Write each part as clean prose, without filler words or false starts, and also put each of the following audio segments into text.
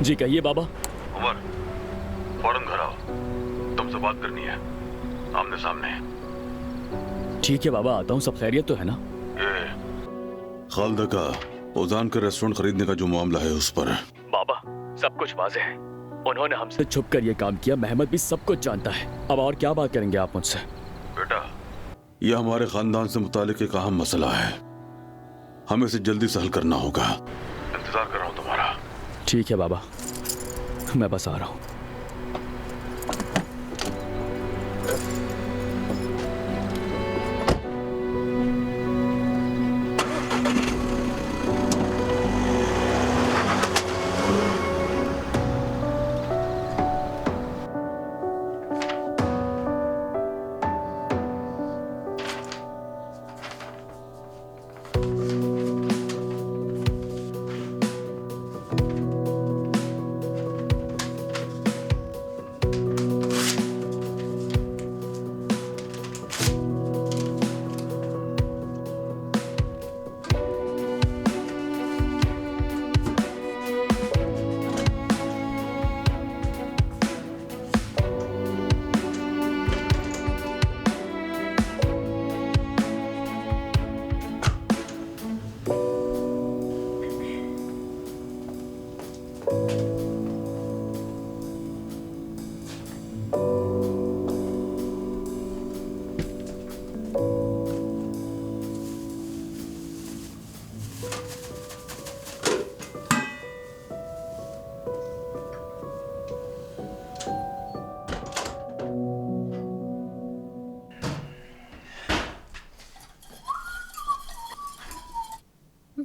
जी कहिए बाबा। उमर, फौरन घर आओ, तुमसे बात करनी है, आमने सामने। ठीक है बाबा, आता हूँ। सब खैरियत तो है ना? ये खालदा का ओजान का रेस्टोरेंट खरीदने का जो मामला है उस पर बाबा सब कुछ वाज़ेह है। उन्होंने हमसे छुप कर ये काम किया। महमद भी सब कुछ जानता है। अब और क्या बात करेंगे आप मुझसे? बेटा, यह हमारे खानदान से मुतालिक एक अहम मसला है, हमें इसे जल्दी से हल करना होगा। इंतजार कर रहा हूँ तुम्हारा। ठीक है बाबा, मैं बस आ रहा हूँ।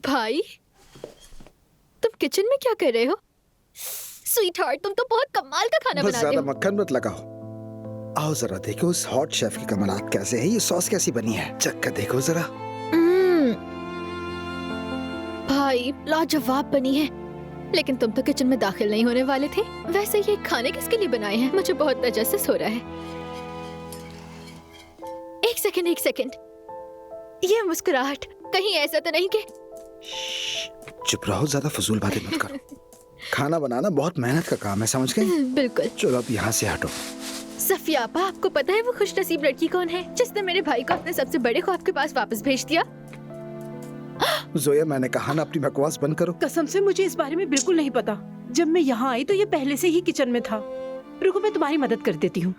भाई, तुम किचन में क्या कर रहे हो? स्वीट हार्ट, तुम तो बहुत कमाल का खाना बस बनाते ज्यादा हो। मक्खन मत लगाओ। आओ जरा देखो उस हॉट शेफ की कमालात कैसे है। ये सॉस कैसी बनी है, चख कर देखो जरा। भाई लाजवाब बनी है। लेकिन तुम तो किचन में दाखिल नहीं होने वाले थे। वैसे ये खाने किसके लिए बनाए हैं? मुझे बहुत तजस्सुस हो रहा है। एक सेकंड। ये मुस्कुराहट कहीं ऐसा तो नहीं कि? चुप रहो, ज्यादा फजूल बातें मत करो। खाना बनाना बहुत मेहनत का काम है, समझ गए? बिल्कुल। चलो अब यहाँ से हटो। सफिया आपा, आपको पता है वो खुशनसीब लड़की कौन है जिसने मेरे भाई को अपने सबसे बड़े ख्वाब के पास वापस भेज दिया? जोया, मैंने कहा ना अपनी बकवास बंद करो। कसम से मुझे इस बारे में बिल्कुल नहीं पता। जब मैं यहाँ आई तो ये पहले से ही किचन में था। रुको, मैं तुम्हारी मदद कर देती हूँ।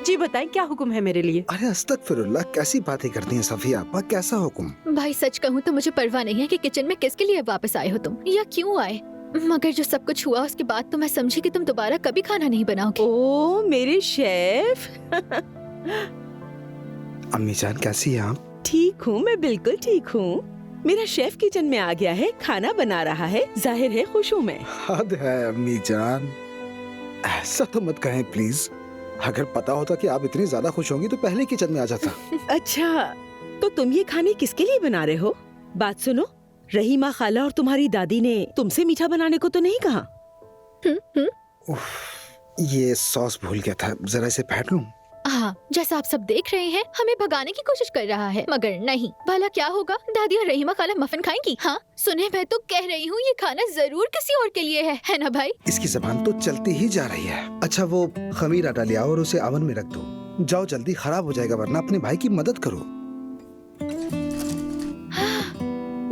जी बताएं, क्या हुक्म है मेरे लिए? अरे अस्तगफिरुल्लाह, कैसी बातें करती हैं सफिया आपा, कैसा हुक्म? भाई सच कहूँ तो मुझे परवाह नहीं है कि किचन में किसके लिए वापस आए हो तुम या क्यों आए। मगर जो सब कुछ हुआ उसके बाद तो मैं समझी कि तुम दोबारा कभी खाना नहीं बनाओगे। ओ मेरे शेफ। अम्मी जान कैसी है आप? ठीक हूँ, मैं बिल्कुल ठीक हूँ। मेरा शेफ किचन में आ गया है, खाना बना रहा है। जाहिर है खुश हूँ मैं। हद है अम्मी जान, ऐसा तो मत कहें प्लीज। अगर पता होता कि आप इतनी ज्यादा खुश होंगी तो पहले किचन में आ जाता। अच्छा, तो तुम ये खाने किसके लिए बना रहे हो? बात सुनो, रहीमा खाला और तुम्हारी दादी ने तुमसे मीठा बनाने को तो नहीं कहा? उफ, ये सॉस भूल गया था, जरा इसे फेंट लूं? हाँ, जैसा आप सब देख रहे हैं हमें भगाने की कोशिश कर रहा है, मगर नहीं। भला क्या होगा? दादी और रहीमा खाला मफिन खाएंगी। हाँ सुने, मैं तो कह रही हूँ ये खाना जरूर किसी और के लिए है ना भाई? इसकी जबान तो चलती ही जा रही है। अच्छा वो खमीर आटा ले आओ और उसे ओवन में रख दो। जाओ जल्दी, खराब हो जाएगा वरना। अपने भाई की मदद करो।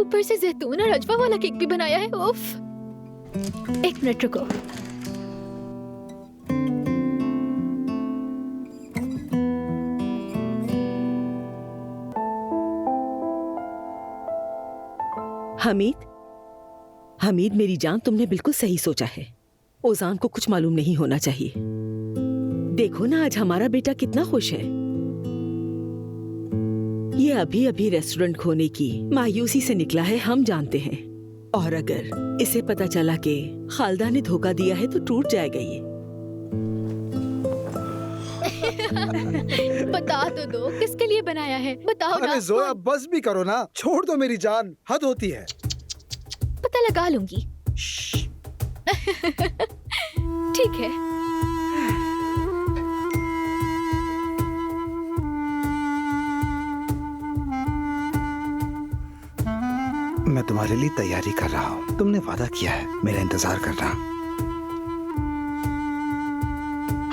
ऊपर से जैतून और अजवा वाला केक भी बनाया है। उफ, एक मिनट रुको। हमीद मेरी जान, तुमने बिल्कुल सही सोचा है। ओजान को कुछ मालूम नहीं होना चाहिए। देखो ना आज हमारा बेटा कितना खुश है। ये अभी अभी रेस्टोरेंट खोने की मायूसी से निकला है, हम जानते हैं। और अगर इसे पता चला कि खालदा ने धोखा दिया है तो टूट जाएगा ये। बता तो दो किसके लिए बनाया है, बताओ ना। अरे जोया बस भी करो ना, छोड़ दो मेरी जान, हद होती है। पता लगा लूंगी। ठीक है। मैं तुम्हारे लिए तैयारी कर रहा हूँ। तुमने वादा किया है, मेरा इंतजार करना।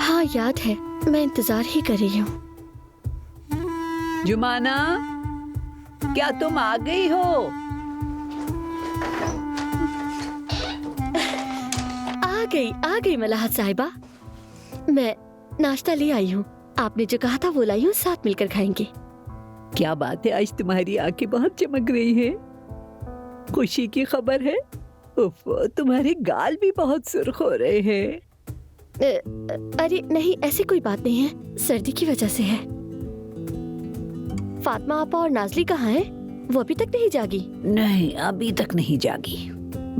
हाँ याद है, मैं इंतजार ही कर रही हूँ। जुमाना, क्या तुम आ गई हो? आ गई मलाहत साहिबा। मैं नाश्ता ले आई हूँ। आपने जो कहा था वो लाई हूँ, साथ मिलकर खाएंगे। क्या बात है, आज तुम्हारी आंखें बहुत चमक रही हैं। खुशी की खबर है? उफ, तुम्हारे गाल भी बहुत सुर्ख हो रहे हैं। अरे नहीं, ऐसी कोई बात नहीं है, सर्दी की वजह से है। फातिमा आपा और नाजली कहाँ हैं? वो अभी तक नहीं जागी? नहीं, अभी तक नहीं जागी,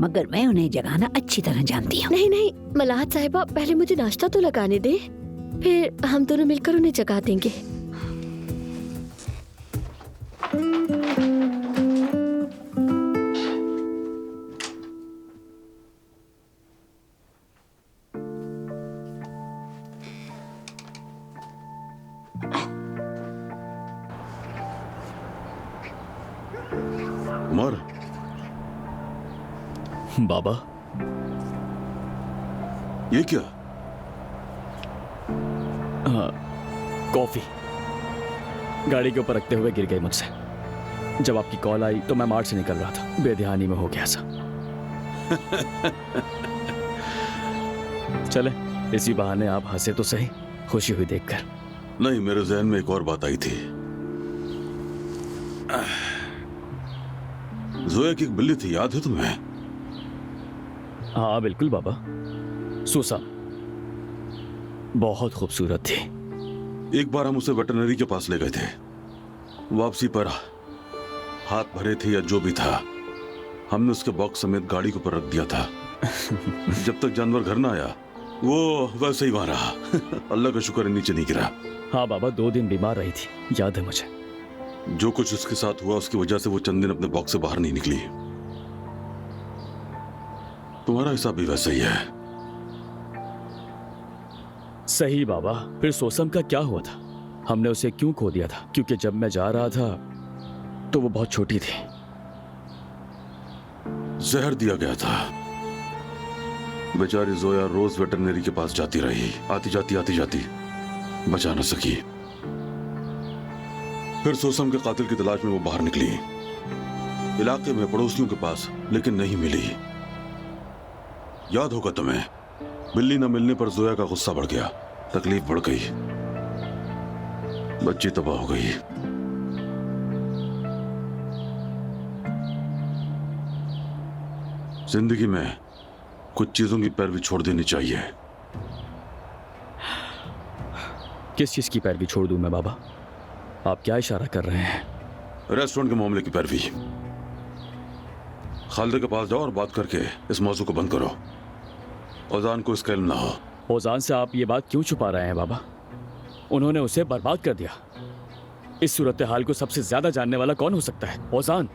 मगर मैं उन्हें जगाना अच्छी तरह जानती हूँ। नहीं नहीं मलाहत साहिबा, पहले मुझे नाश्ता तो लगाने दे, फिर हम दोनों मिलकर उन्हें जगा देंगे। उमर, बाबा, ये क्या? हाँ, कॉफी गाड़ी के ऊपर रखते हुए गिर गई मुझसे। जब आपकी कॉल आई तो मैं मार्ट से निकल रहा था, बेध्यानी में हो गया सा। चले, इसी बहाने आप हंसे तो सही, खुशी हुई देखकर। नहीं, मेरे जहन में एक और बात आई थी। जोया की एक बिल्ली थी, याद है तुम्हें? हाँ बिल्कुल बाबा, सूसा, बहुत खूबसूरत थी। एक बार हम उसे वेटरनरी के पास ले गए थे। वापसी पर हाथ भरे थे या जो भी था, हमने उसके बॉक्स समेत गाड़ी के ऊपर रख दिया था। जब तक जानवर घर ना आया वो वैसे ही वहां रहा। अल्लाह का शुक्र है नीचे नहीं गिरा। हाँ बाबा, 2 दिन बीमार रही थी, याद है मुझे। जो कुछ उसके साथ हुआ उसकी वजह से वो चंद दिन अपने बॉक्स से बाहर नहीं निकली। तुम्हारा हिसाब भी वैसा ही है। सही बाबा, फिर सोसम का क्या हुआ था? हमने उसे क्यों खो दिया था? क्योंकि जब मैं जा रहा था तो वो बहुत छोटी थी। जहर दिया गया था। बेचारी जोया रोज वेटरनरी के पास जाती रही, आती जाती बचा न सकी। फिर सोसम के कातिल की तलाश में वो बाहर निकली, इलाके में पड़ोसियों के पास, लेकिन नहीं मिली। याद होगा तुम्हें, बिल्ली न मिलने पर जोया का गुस्सा बढ़ गया, तकलीफ बढ़ गई, बच्ची तबाह हो गई। जिंदगी में कुछ चीजों की पैरवी छोड़ देनी चाहिए। किस चीज की पैरवी छोड़ दूं मैं बाबा? आप क्या इशारा कर रहे हैं? रेस्टोरेंट के मामले की पैरवी। खालिदा के पास जाओ और बात करके इस मौजू को बंद करो। ओजान को इसका इल्म ना हो। ओजान से आप ये बात क्यों छुपा रहे हैं बाबा? उन्होंने उसे बर्बाद कर दिया। इस सूरत हाल को सबसे ज्यादा जानने वाला कौन हो सकता है? ओजान।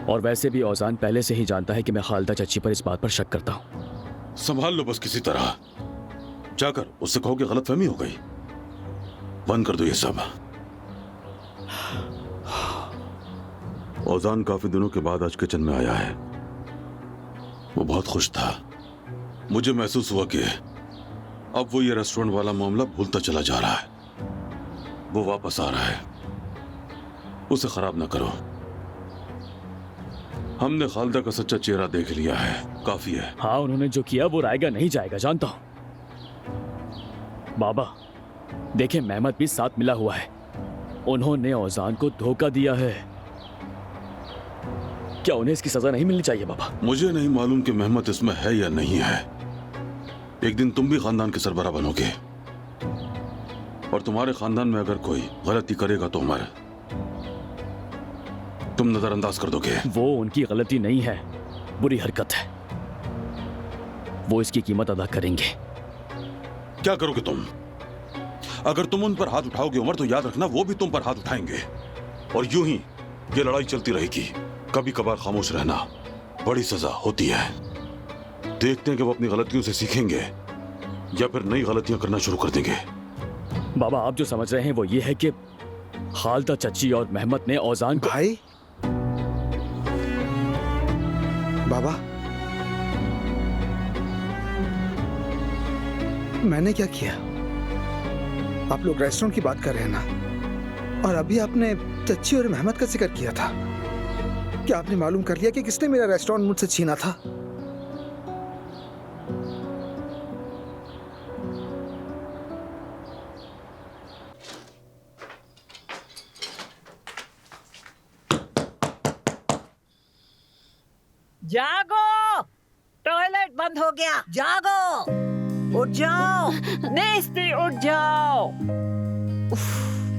और वैसे भी ओजान पहले से ही जानता है कि मैं खालिदा चच्ची पर इस बात पर शक करता हूं। संभाल लो बस किसी तरह। जाकर उससे कहो कि गलतफहमी हो गई। बंद कर दो ये सब। ओजान काफी दिनों के बाद आज किचन में आया है। वो बहुत खुश था। मुझे महसूस हुआ कि अब वो ये रेस्टोरेंट वाला मामला भूलता चला जा रहा है। वो वापस आ रहा है। उसे खराब ना करो। हमने खालिदा का सच्चा चेहरा देख लिया है, काफी है। हाँ, उन्होंने जो किया वो रायगा नहीं जाएगा, जानता हूं। बाबा देखें, मेहमत भी साथ मिला हुआ है। उन्होंने ओजान को धोखा दिया है। क्या उन्हें इसकी सजा नहीं मिलनी चाहिए बाबा? मुझे नहीं मालूम कि मेहमत इसमें है या नहीं है। एक दिन तुम भी खानदान के सरबराह बनोगे, और तुम्हारे खानदान में अगर कोई गलती करेगा तो उमर, तुम नजरअंदाज कर दोगे। वो उनकी गलती नहीं है, बुरी हरकत है। वो इसकी कीमत अदा करेंगे। क्या करोगे तुम? अगर तुम उन पर हाथ उठाओगे उमर, तो याद रखना वो भी तुम पर हाथ उठाएंगे, और यूं ही ये लड़ाई चलती रहेगी। कभी कभार खामोश रहना बड़ी सजा होती है। देखते हैं कि वो अपनी गलतियों से सीखेंगे या फिर नई गलतियां करना शुरू कर देंगे। बाबा आप जो समझ रहे हैं वो ये है कि खालिदा चच्ची और मेहमत ने ओजान को। भाई बाबा, मैंने क्या किया? आप लोग रेस्टोरेंट की बात कर रहे हैं ना, और अभी आपने चच्ची और मेहमद का जिक्र किया था। क्या आपने मालूम कर लिया कि किसने मेरा रेस्टोरेंट मुझसे छीना था? जागो, टॉयलेट बंद हो गया, जागो, उठ जाओ, नेस्टी उठ जाओ।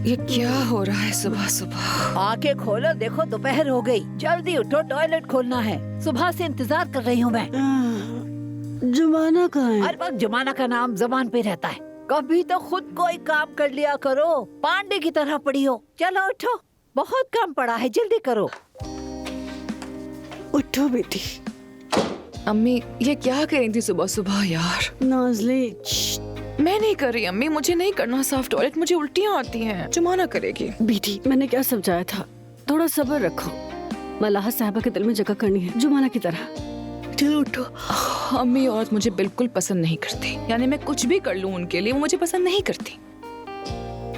ये क्या हो रहा है सुबह सुबह? आंखें खोलो, देखो दोपहर हो गई, जल्दी उठो, टॉयलेट खोलना है। सुबह से इंतजार कर रही हूँ मैं। जुमाना कहाँ है? हर वक्त जुमाना का नाम जबान पे रहता है। कभी तो खुद कोई काम कर लिया करो, पांडे की तरह पड़ी हो। चलो उठो, बहुत काम पड़ा है, जल्दी करो। उठो बेटी। अम्मी ये क्या कर रही थी सुबह सुबह यार? नाज़ली, मैं नहीं कर रही अम्मी, मुझे नहीं करना साफ टॉयलेट, मुझे उल्टियाँ आती हैं। जुमाना करेगी। बेटी मैंने क्या समझाया था? थोड़ा सब्र रखो, मलाहा साहबा के दिल में जगह करनी है जुमाना की तरह। चलो उठो। अम्मी औरत मुझे बिल्कुल पसंद नहीं करती, यानी मैं कुछ भी कर लूं उनके लिए वो मुझे पसंद नहीं करती।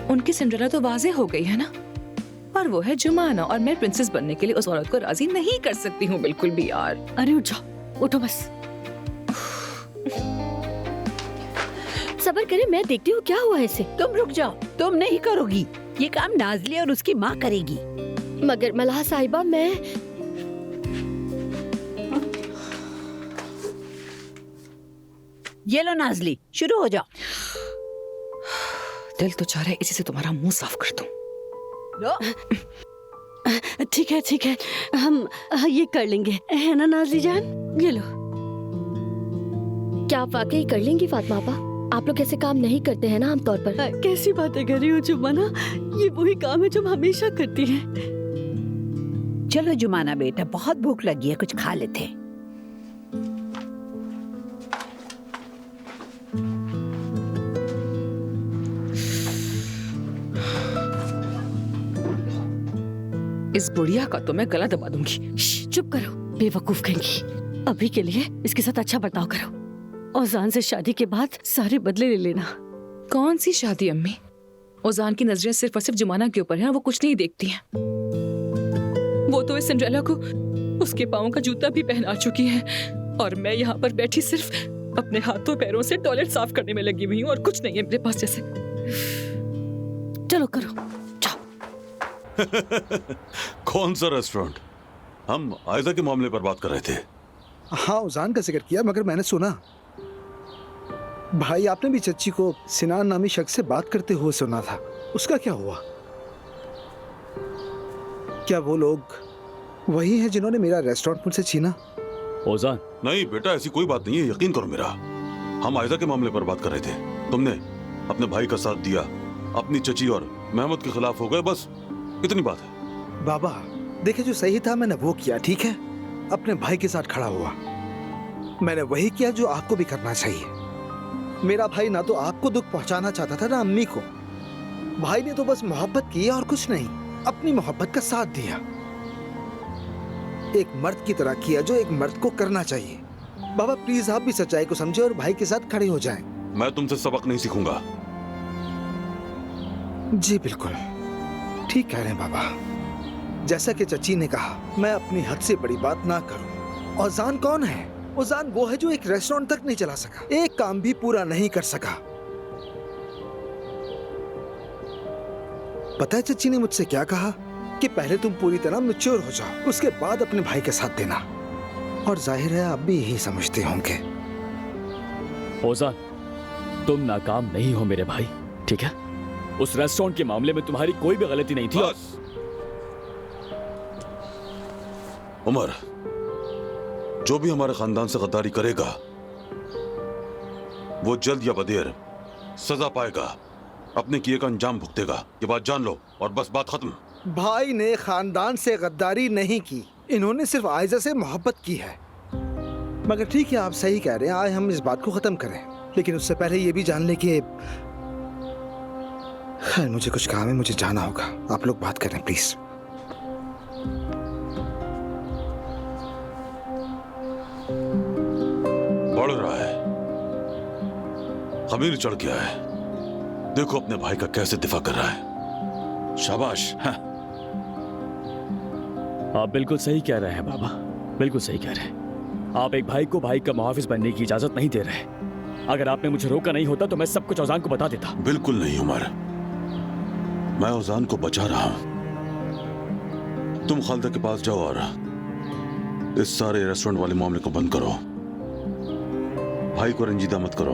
उनकी सिंड्रेला तो वाज़ेह हो गई है ना, और वो है जुमाना, और मैं प्रिंसेस बनने के लिए उस औरत को राजी नहीं कर सकती हूँ बिल्कुल भी यार। अरे उठ जाओ, उठो बस। सबर करे, मैं देखती हूँ क्या हुआ है इसे। तुम रुक जाओ, तुम नहीं करोगी, ये काम नाज़ली और उसकी माँ करेगी। मगर मलाहा साहिबा, मैं ये लो नाज़ली, शुरू हो जाओ। दिल तो चाह रहा है इसी से तुम्हारा मुंह साफ कर दूं। लो। ठीक है, हम ये कर लेंगे, है ना नाज़ली जान? ये लो। क्या आप वाकई कर लेंगी फातिमा आपा? आप लोग ऐसे काम नहीं करते हैं ना आमतौर पर। कैसी बातें कर रही हो जुमाना, ये वही काम है जो हम हमेशा करती हैं। चलो जुमाना बेटा, बहुत भूख लगी है, कुछ खा लेते हैं। इस बुढ़िया का तो मैं गला दबा दूंगी। चुप करो, बेवकूफ कहेंगी। अभी के लिए इसके साथ अच्छा बर्ताव करो, औजान से शादी के बाद सारे बदले ले लेना। कौन सी शादी अम्मी? ओजान की नजरें सिर्फ और सिर्फ जुमाना के ऊपर है, वो कुछ नहीं देखती हैं। वो तो इस सिंड्रेला को उसके पाँव का जूता भी पहना चुकी है, और मैं यहाँ पर बैठी सिर्फ अपने हाथों पैरों से टॉयलेट साफ करने में लगी हुई हूँ, और कुछ नहीं है मेरे पास जैसे। चलो करो, जाओ। कौन सा रेस्टोरेंट? हम आयजा के मामले पर बात कर रहे थे। हाँ, उजान का जिक्र किया, मगर मैंने सुना भाई आपने भी चच्ची को सिनान नामी शख्स से बात करते हुए सुना था। उसका क्या हुआ? क्या वो लोग वही हैं जिन्होंने मेरा रेस्टोरेंट मुझसे छीना? ओजान, नहीं बेटा, ऐसी कोई बात नहीं है, यकीन करो मेरा। हम आयजा के मामले पर बात कर रहे थे। तुमने अपने भाई का साथ दिया, अपनी चची और मेहमद के खिलाफ हो गए, बस इतनी बात है। बाबा देखिए, जो सही था मैंने वो किया, ठीक है? अपने भाई के साथ खड़ा हुआ। मैंने वही किया जो आपको भी करना चाहिए। मेरा भाई ना तो आपको दुख पहुंचाना चाहता था ना अम्मी को। भाई ने तो बस मोहब्बत की और कुछ नहीं, अपनी मोहब्बत का साथ दिया। एक मर्द की तरह किया जो एक मर्द को करना चाहिए। बाबा प्लीज आप भी सच्चाई को समझे और भाई के साथ खड़े हो जाएं। मैं तुमसे सबक नहीं सीखूंगा। जी बिल्कुल ठीक कह रहे हैं बाबा। जैसा कि चची ने कहा, मैं अपनी हद से बड़ी बात ना करूं। औजान कौन है? औजान वो है जो एक रेस्टोरेंट तक नहीं चला सका, एक काम भी पूरा नहीं कर सका। पता है चची ने मुझसे क्या कहा? कि पहले तुम पूरी तरह मैच्योर हो जाओ, उसके बाद अपने भाई के साथ देना। और जाहिर है आप भी यही समझते होंगे। ओजान, तुम नाकाम नहीं हो मेरे भाई, ठीक है? उस रेस्टोरेंट के मामले में तुम्हारी कोई भी गलती नहीं थी। बस उमर, जो भी हमारे खानदान से गद्दारी करेगा वो जल्द या बदेर सजा पाएगा, अपने किए का अंजाम भुगतेगा। ये बात जान लो और बस बात खत्म। भाई ने खानदान से गद्दारी नहीं की, इन्होंने सिर्फ आयजा से मोहब्बत की है। मगर ठीक है, आप सही कह रहे हैं, आए हम इस बात को खत्म करें। लेकिन उससे पहले ये भी जान ले कि खैर मुझे कुछ काम है, मुझे जाना होगा। आप लोग बात करें प्लीज। बढ़ रहा है, खमीर चढ़ गया है। देखो अपने भाई का कैसे दिफा कर रहा है। शाबाश। हाँ। आप बिल्कुल सही कह रहे हैं बाबा, बिल्कुल सही कह रहे हैं। आप एक भाई को भाई का मुहाफिज बनने की इजाजत नहीं दे रहे। अगर आपने मुझे रोका नहीं होता तो मैं सब कुछ औजान को बता देता। बिल्कुल नहीं उमर, मैं औजान को बचा रहा हूं। तुम खालिदा के पास जाओ और इस सारे रेस्टोरेंट वाले मामले को बंद करो। भाई को रंजीदा मत करो।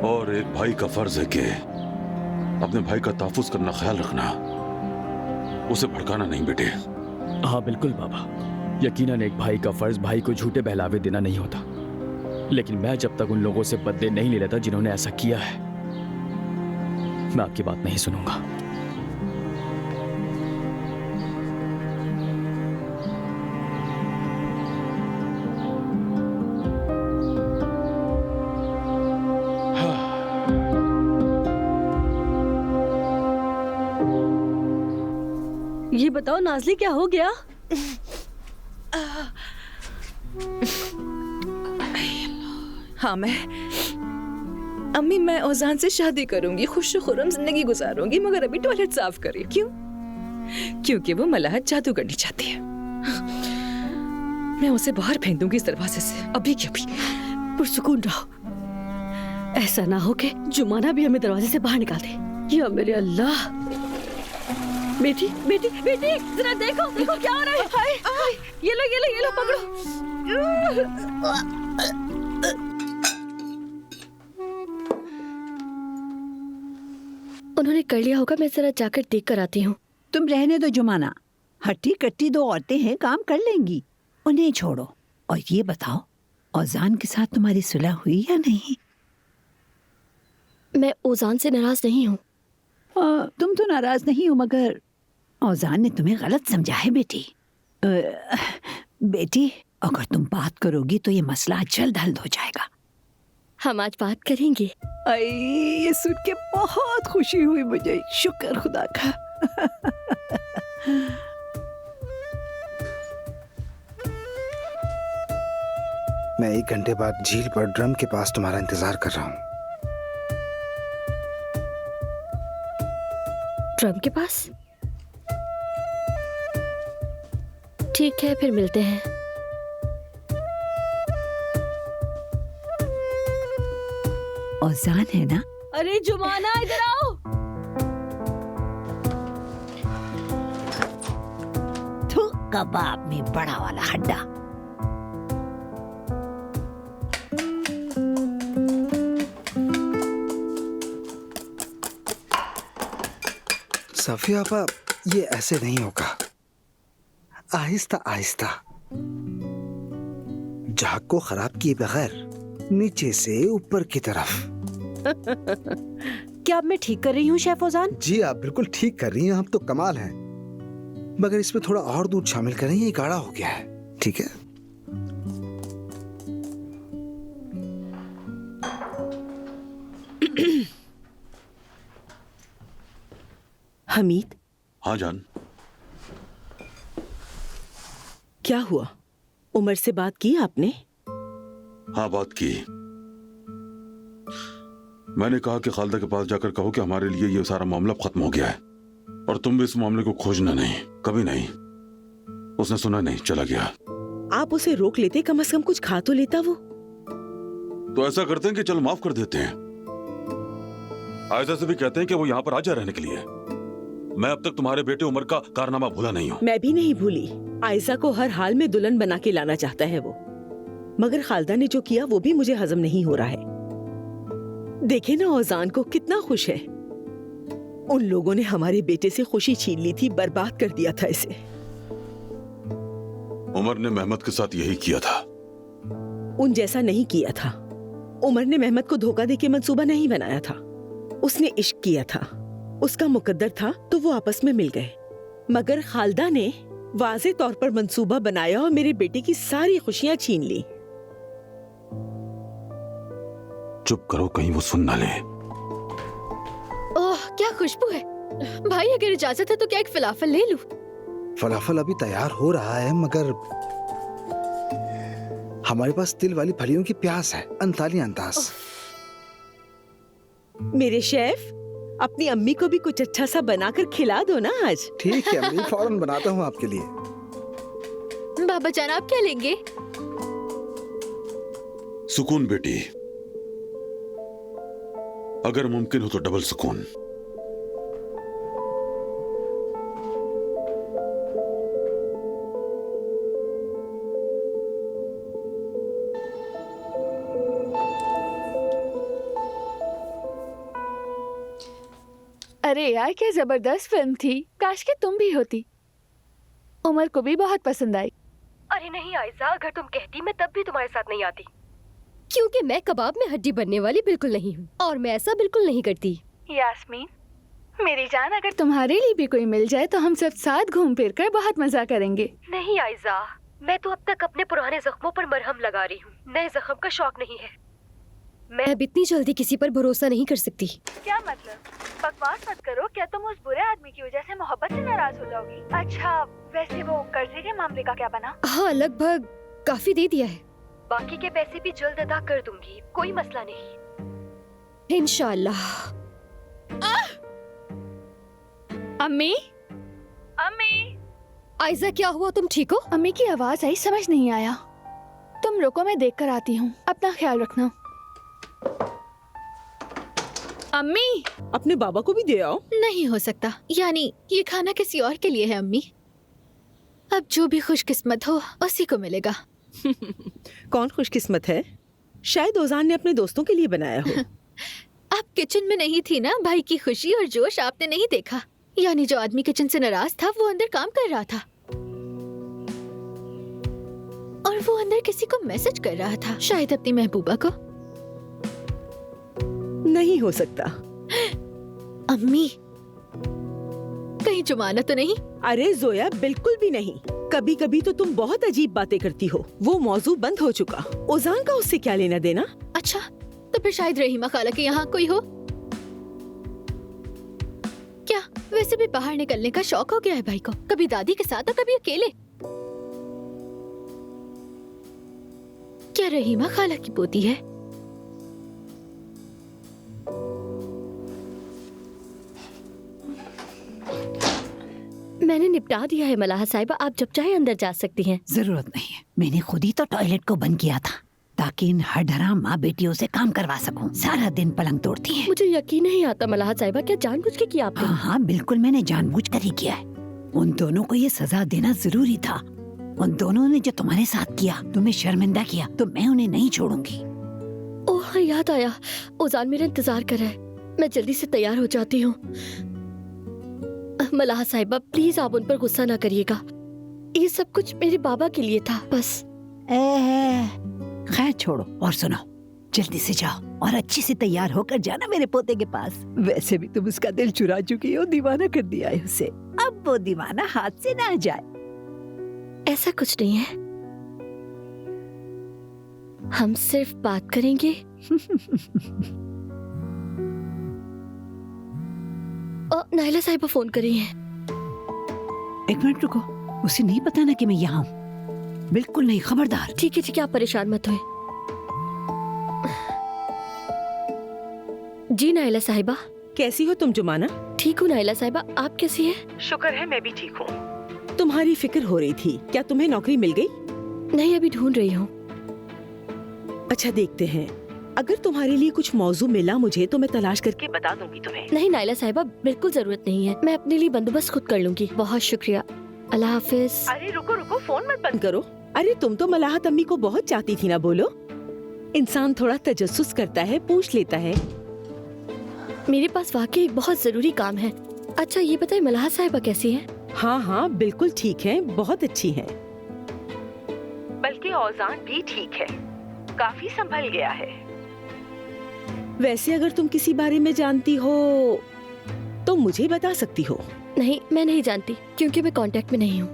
और एक भाई का फर्ज है कि अपने भाई का तहफ्फुज करना, ख्याल रखना, उसे भड़काना नहीं बेटे। हाँ बिल्कुल बाबा, यकीनन एक भाई का फर्ज भाई को झूठे बहलावे देना नहीं होता। लेकिन मैं जब तक उन लोगों से बदले नहीं ले लेता जिन्होंने ऐसा किया है, मैं आपकी बात नहीं सुनूंगा। ये बताओ नाज़ली, क्या हो गया? हाँ अम्मी मैं औजान से शादी करूंगी, खुश खुर्रम जिंदगी गुजारूंगी, मगर अभी टॉयलेट साफ करिए। क्यों? क्योंकि वो मलाहत जादू करनी चाहती है। मैं उसे बाहर फेंक दूंगी इस दरवाजे से, अभी की अभी। पुरसुकून रहो, ऐसा ना हो कि जुमाना भी हमें दरवाजे से बाहर निकाल दे। या मेरे अल्लाह। बेटी बेटी बेटी, जरा देखो देखो क्या हो रहा है। हाय हाय, ये लो पकड़ो। उन्होंने कर लिया होगा, मैं जरा जाकर देख कर आती हूँ। तुम रहने दो जुमाना, हट्टी कट्टी दो औरतें हैं, काम कर लेंगी, उन्हें छोड़ो। और ये बताओ, औजान के साथ तुम्हारी सुलह हुई या नहीं? मैं औजान से नाराज नहीं हूँ। तुम तो नाराज नहीं हो, मगर औजान ने तुम्हें गलत समझा है बेटी। बेटी, अगर तुम बात करोगी तो ये मसला जल्द हल हो जाएगा। हम आज बात करेंगे। ये सुन के बहुत खुशी हुई मुझे, शुक्र खुदा का। मैं 1 घंटे बाद झील पर ड्रम के पास तुम्हारा इंतजार कर रहा हूँ। ड्रम के पास? ठीक है, फिर मिलते हैं। औजान है ना? अरे जुमाना, इधर आओ। थू, कबाब में बड़ा वाला हड्डा। सफिया आपा, ये ऐसे नहीं होगा। आहिस्ता आहिस्ता, झाग को खराब किए बगैर नीचे से ऊपर की तरफ। क्या अब मैं ठीक कर रही हूँ शेफ औजान? जी आप बिल्कुल ठीक कर रही हैं, आप तो कमाल हैं। मगर इसमें थोड़ा और दूध शामिल करें, ये गाढ़ा हो गया है। ठीक है? हमीद। हाँ जान। क्या हुआ? उमर से बात की आपने? हाँ बात की। मैंने कहा कि खालिदा के पास जाकर कहो कि हमारे लिए ये सारा मामला खत्म हो गया है और तुम भी इस मामले को खोजना नहीं, कभी नहीं। उसने सुना नहीं, चला गया। आप उसे रोक लेते, कम से कम कुछ खा तो लेता वो। तो ऐसा करते हैं कि चलो माफ कर देते हैं। आयशा से भी कहते हैं कि वो यहाँ पर आ जाए रहने के लिए। मैं अब तक तुम्हारे बेटे उमर का कारनामा भूला नहीं हूँ। मैं भी नहीं भूली। आयशा को हर हाल में दुल्हन बना के लाना चाहता है वो, मगर खालिदा ने जो किया वो भी मुझे हजम नहीं हो रहा है। देखे ना औजान को कितना खुश है। उन लोगों ने हमारे बेटे से खुशी छीन ली थी, बर्बाद कर दिया था इसे। उमर ने मेहमद के साथ यही किया था। उन जैसा नहीं किया था। उमर ने मेहमद को धोखा देके मंसूबा नहीं बनाया था। उसने इश्क किया था, उसका मुकद्दर था, तो वो आपस में मिल गए। मगर खालिदा ने वाज़े तौर पर मंसूबा बनाया और मेरे बेटे की सारी खुशियां छीन ली। चुप करो, कहीं वो सुन ना ले। ओह क्या खुशबू है। भाई अगर इजाजत है तो क्या एक फलाफल ले लूं? फलाफल अभी तैयार हो रहा है, मगर हमारे पास तिल वाली फलियों की प्यास है, अंताली अंदाज। मेरे शेफ, अपनी अम्मी को भी कुछ अच्छा सा बनाकर खिला दो ना आज। ठीक है अम्मी, फौरन बनाता हूँ आपके लिए। बाबा जान आप क्या लेंगे? सुकून बेटी, अगर मुमकिन हो तो डबल सुकून। अरे यार क्या जबरदस्त फिल्म थी, काश कि तुम भी होती। उमर को भी बहुत पसंद आई। अरे नहीं आयजा, अगर तुम कहती मैं तब भी तुम्हारे साथ नहीं आती। क्योंकि मैं कबाब में हड्डी बनने वाली बिल्कुल नहीं हूँ और मैं ऐसा बिल्कुल नहीं करती। यास्मीन मेरी जान, अगर तुम्हारे लिए भी कोई मिल जाए तो हम सब साथ घूम फिर कर बहुत मजा करेंगे। नहीं आयजा, मैं तो अब तक अपने पुराने जख्मों पर मरहम लगा रही हूँ, नए जख्म का शौक नहीं है। मैं अब इतनी जल्दी किसी पर भरोसा नहीं कर सकती। क्या मतलब? बकवास मत करो, क्या तुम उस बुरे आदमी की वजह से मोहब्बत से नाराज हो जाओगी? अच्छा वैसे वो कर्जे के मामले का क्या बना? हाँ लगभग काफी दे दिया है। बाकी के पैसे भी जल्द अदा कर दूंगी, कोई मसला नहीं। इंशाअल्लाह। अम्मी अम्मी आयजा क्या हुआ, तुम ठीक हो? अम्मी की आवाज आई, समझ नहीं आया। तुम रुको मैं देख कर आती हूँ, अपना ख्याल रखना। अम्मी अपने बाबा को भी दे आओ। नहीं हो सकता, यानी ये खाना किसी और के लिए है अम्मी। अब जो भी खुशकिस्मत हो उसी को मिलेगा। कौन खुशकिस्मत है? शायद ओजान ने अपने दोस्तों के लिए बनाया हो। आप किचन में नहीं थी ना, भाई की खुशी और जोश आपने नहीं देखा। यानी जो आदमी किचन से नाराज था वो अंदर काम कर रहा था और वो अंदर किसी को मैसेज कर रहा था, शायद अपनी महबूबा को। नहीं हो सकता। अम्मी कहीं जुमाना तो नहीं? अरे जोया बिल्कुल भी नहीं। कभी कभी तो तुम बहुत अजीब बातें करती हो। वो मौजू बंद हो चुका, ओजान का उससे क्या लेना देना। अच्छा तो फिर शायद रहीमा खाला के यहाँ कोई हो क्या? वैसे भी बाहर निकलने का शौक हो गया है भाई को, कभी दादी के साथ और कभी अकेले। क्या रहीमा खाला की पोती है? मैंने निपटा दिया है मलाहा साहिबा, आप जब चाहे अंदर जा सकती हैं। जरूरत नहीं है, मैंने खुद ही तो टॉयलेट को बंद किया था ताकि इन हडहराम माँ बेटियों से काम करवा सकूं। सारा दिन पलंग तोड़ती हैं। मुझे यकीन नहीं आता मलाहा साहिबा, क्या जानबूझ के किया आपने? हाँ हाँ बिल्कुल, मैंने जानबूझकर ही किया है। उन दोनों को ये सजा देना जरूरी था। उन दोनों ने जो तुम्हारे साथ किया, तुम्हें शर्मिंदा किया, तो मैं उन्हें नहीं छोड़ूंगी। ओह याद आया, ओजान मेरा इंतजार कर रहा है, मैं जल्दी से तैयार हो जाती हूँ। मलाहा साहिबा प्लीज आप उन पर गुस्सा ना करिएगा, ये सब कुछ मेरे बाबा के लिए था बस। खैर छोड़ो और सुनो, जल्दी से जाओ और अच्छी से तैयार होकर जाना मेरे पोते के पास। वैसे भी तुम उसका दिल चुरा चुकी हो, दीवाना कर दिया है उसे। अब वो दीवाना हाथ से ना जाए। ऐसा कुछ नहीं है, हम सिर्फ बात करेंगे। नाइला साहिबा फोन कर रही हैं। एक मिनट रुको, उसे नहीं बताना कि मैं यहाँ हूँ। बिल्कुल नहीं, खबरदार। ठीक है आप परेशान मत होए। जी नाइला साहिबा। कैसी हो तुम जुमाना? ठीक हूँ नाइला साहिबा, आप कैसी हैं? शुक्र है मैं भी ठीक हूँ। तुम्हारी फिक्र हो रही थी, क्या तुम्हें नौकरी मिल गई? नहीं अभी ढूंढ रही हूँ। अच्छा देखते हैं, अगर तुम्हारे लिए कुछ मौजू मिला मुझे तो मैं तलाश करके बता दूंगी तुम्हें। नहीं नाइला साहिबा बिल्कुल जरूरत नहीं है, मैं अपने लिए बंदोबस्त खुद कर लूंगी। बहुत शुक्रिया, अल्लाह हाफिज। अरे रुको फोन मत बंद करो। अरे तुम तो मलाहत अम्मी को बहुत चाहती थी ना, बोलो। इंसान थोड़ा तजस्सुस करता है, पूछ लेता है। मेरे पास वाकई बहुत जरूरी काम है। अच्छा ये बताए मलाहा साहिबा कैसी है? हाँ बिल्कुल ठीक है, बहुत अच्छी है। बल्कि औजान भी ठीक है, काफी संभल गया है। वैसे अगर तुम किसी बारे में जानती हो तो मुझे बता सकती हो। नहीं मैं नहीं जानती, क्योंकि मैं कांटेक्ट में नहीं हूँ।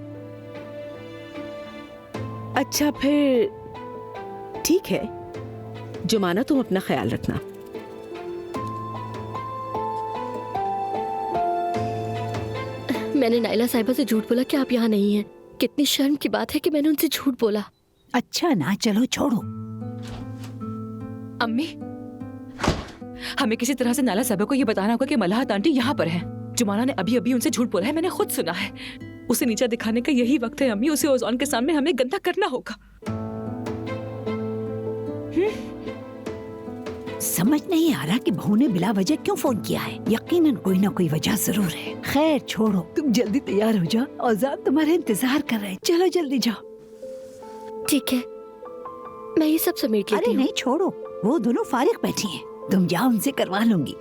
अच्छा फिर ठीक है जुमाना, तुम अपना ख्याल रखना। मैंने नाइला साहिबा से झूठ बोला कि आप यहाँ नहीं हैं। कितनी शर्म की बात है कि मैंने उनसे झूठ बोला। अच्छा ना, चलो छोड़ो। अम्मी, हमें किसी तरह से नाला साहब को ये बताना होगा कि मलाहत आंटी यहाँ पर है। जुमाना ने अभी अभी उनसे झूठ बोला है, मैंने खुद सुना है। उसे नीचा दिखाने का यही वक्त है अम्मी, उसे ओज़ान के सामने हमें गंदा करना होगा। समझ नहीं आ रहा कि बहू ने बिला वजह क्यों फोन किया है। यकीनन कोई ना कोई वजह जरूर है। खैर छोड़ो, तुम जल्दी तैयार हो जाओ, औज़ान तुम्हारे इंतजार कर रहे हैं। चलो जल्दी जाओ। ठीक है, मैं ये सब समेट लेती अरे हूँ। नहीं छोड़ो, वो दोनों फारिग बैठी हैं, तुम जाओ उनसे करवा लूंगी।